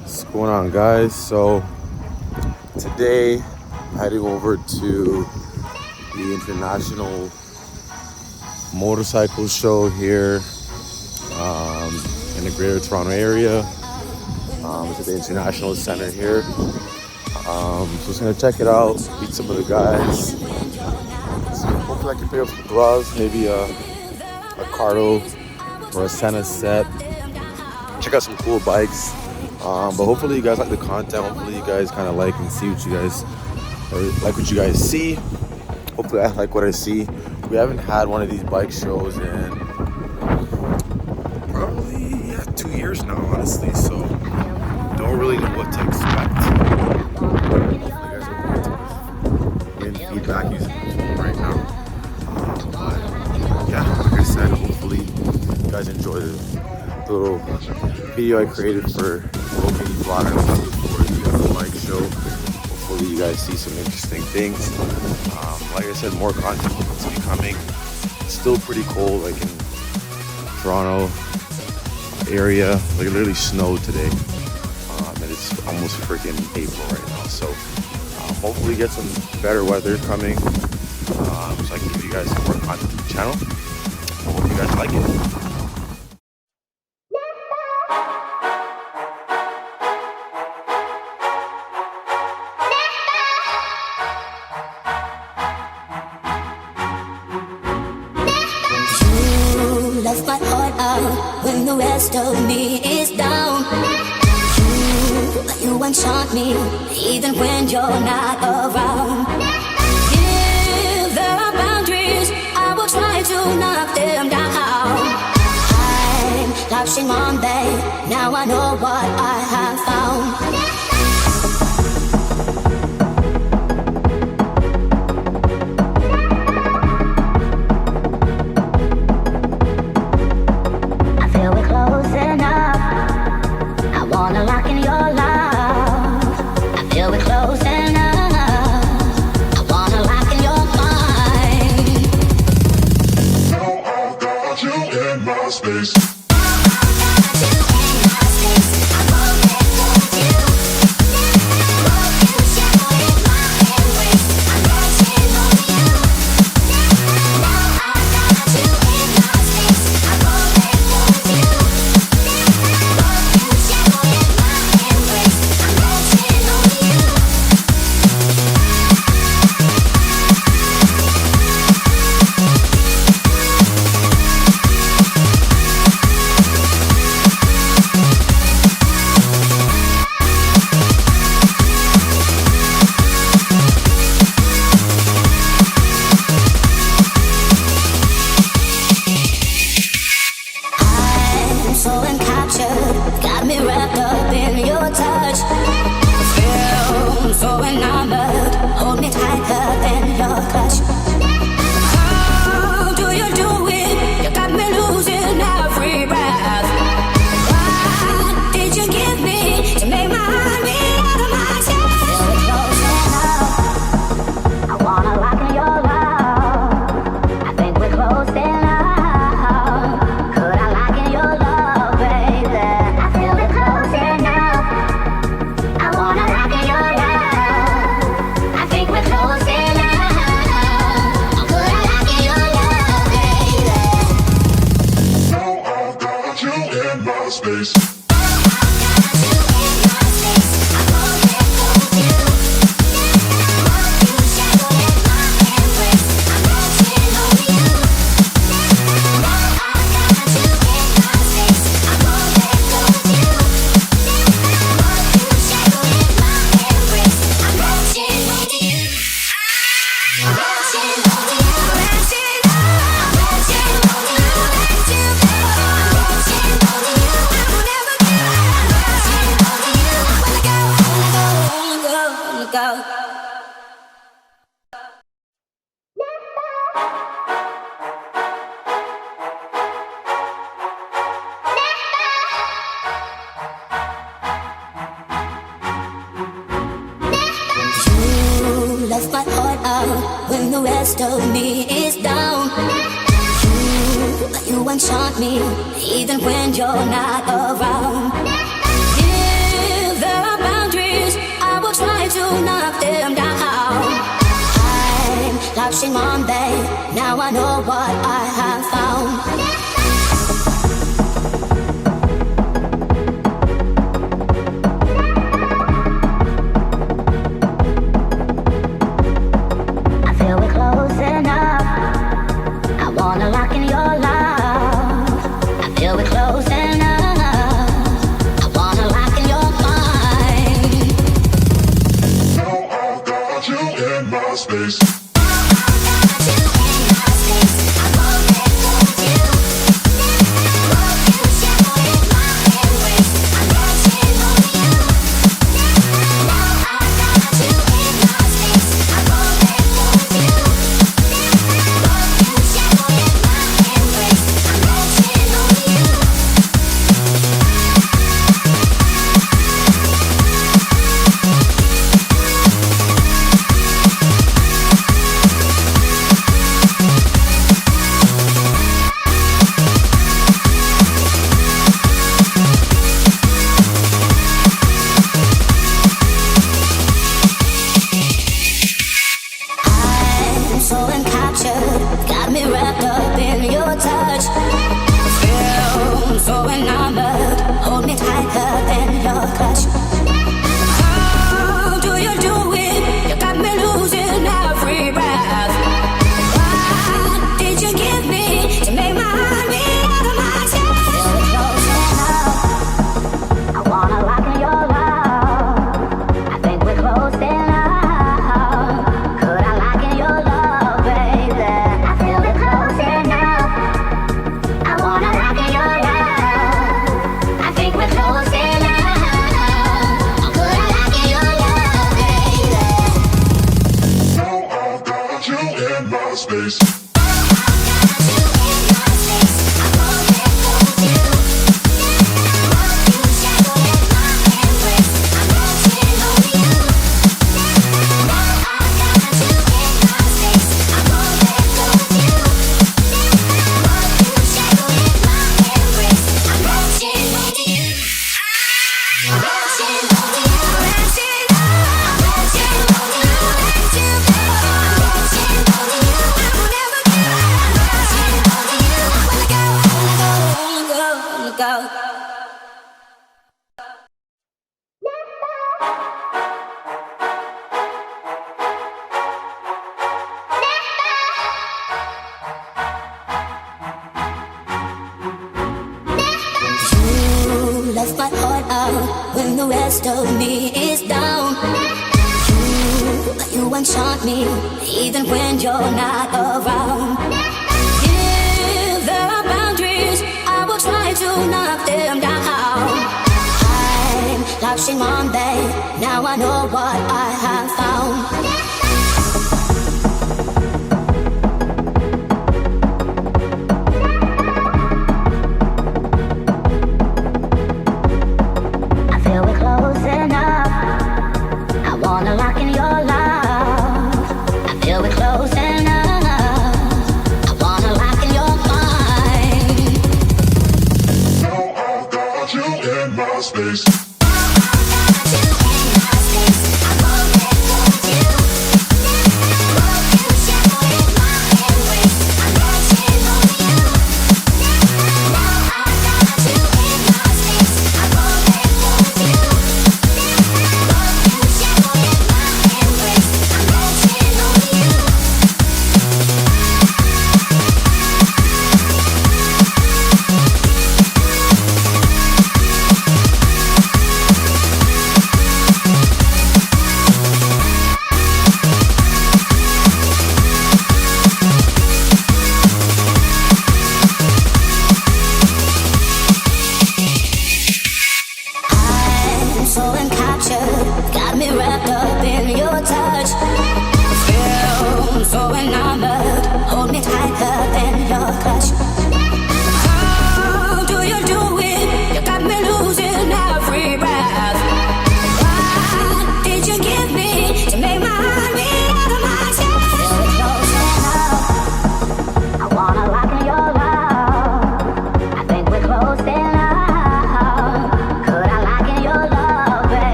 What's going on, guys? So today heading over to the International Motorcycle Show here in the Greater Toronto area. It's at the International Center here. So just gonna check it out, meet some of the guys. So hopefully I can pick up some gloves, maybe a Cardo or a Senna set. Check out some cool bikes. But hopefully you guys like the content. Hopefully you guys kind of like and see what you guys see. Hopefully I like what I see. We haven't had one of these bike shows in probably 2 years now, honestly. So don't really know what to expect. You guys are going to win feedback using the phone right now. But yeah, like I said, hopefully you guys enjoy the little video I created for local mini vlog for the bike show. Hopefully you guys see some interesting things. Like I said, more content will be coming. It's still pretty cold, like in Toronto area. Like it literally snowed today, and it's almost freaking April right now. So hopefully get some better weather coming, so I can give you guys some more content to the channel. I hope you guys like it. Left my heart out when the rest of me is down. You enchant me even when you're not around. If there are boundaries, I will try to knock them down. I'm latching on, babe. Now I know what I have found. Space. Got me wrapped up in your touch. Feel so enamored. Hold me tighter than your clutch. How do you do it? You got me losing every breath. What did you give me to make my heart beat out of my chest? Feel close enough. I wanna lock in your love. I think we're close enough. Could I lock in your love, baby? Space. Left my heart out when the rest of me is down. You enchant me, even when you're not around. If there are boundaries, I will try to knock them down. I'm lost in Monday, now I know what I have found. Space. You enchant me, even when you're not around. If there are boundaries, I will try to knock them down. I'm lost in Monday, now I know what I have found. Space.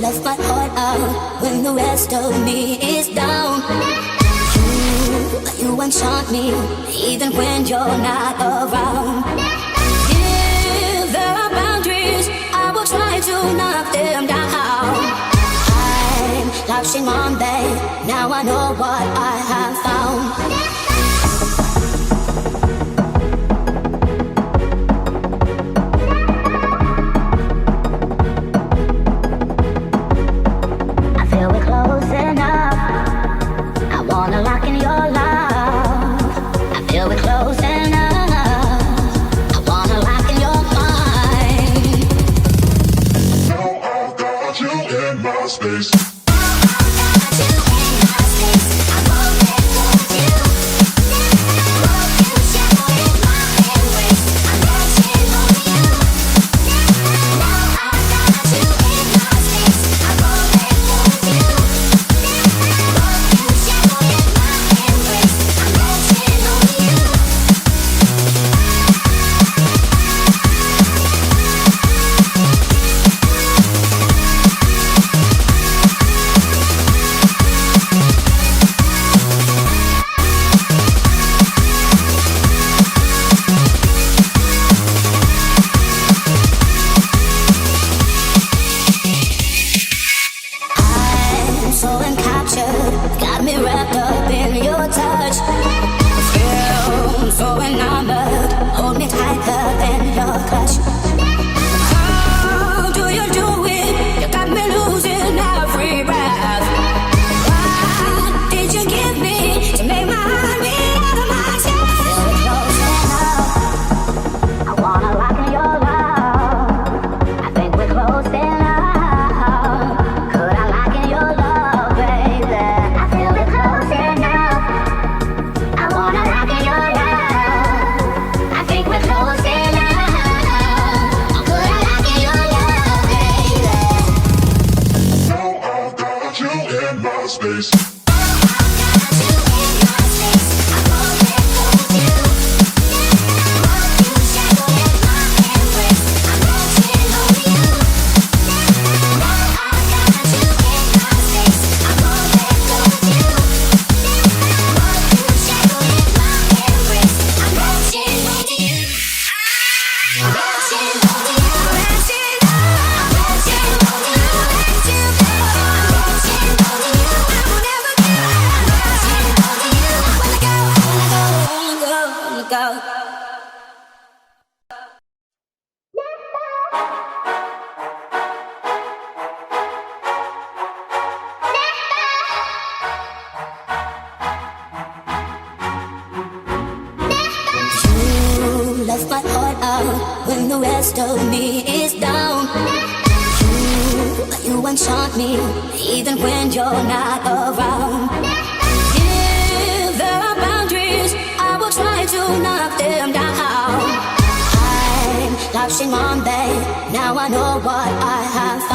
Left my heart out when the rest of me is down. You enchant me even when you're not around. If there are boundaries, I will try to knock them down. I'm like Shimon Bay, now I know what I have found. Space. Got me wrapped up in your touch. Feel so enamored. Hold me tighter than your clutch. How do you do it? You got me losing every breath. What did you give me to make my heart beat out of my chest? Feel it close enough. I wanna lock in your love. I think we're close enough. Could I lock in your love? Space. Left my heart out when the rest of me is down. You enchant me even when you're not around. If there are boundaries, I will try to knock them down. I'm like Shimon Bay, now I know what I have found.